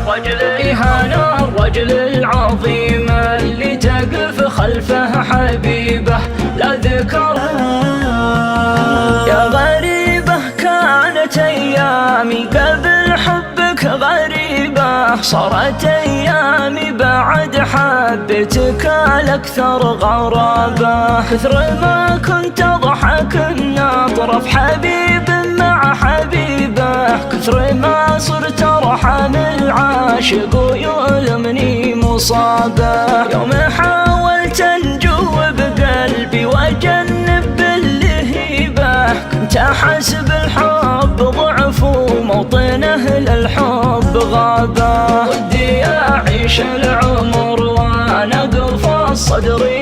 رجل الإهانة الرجل العظيم اللي تقف خلفه حبيبه لا ذكر. يا غريبة كانت أيامي قبل حبك غريبة، صارت أيامي بعد حبيتك الأكثر غرابة. كثر ما كنت أضحك الناطرة حبيب مع حبيبه، كثر ما صرت أرحم العاشق ويؤلمني مصابه. يوم حاولت أنجو بقلبي وأجنب باللهيبة، كنت أحسب الحب ضعف وموطنه للحب غابة. ودي أعيش العمر وأنا قفص صدري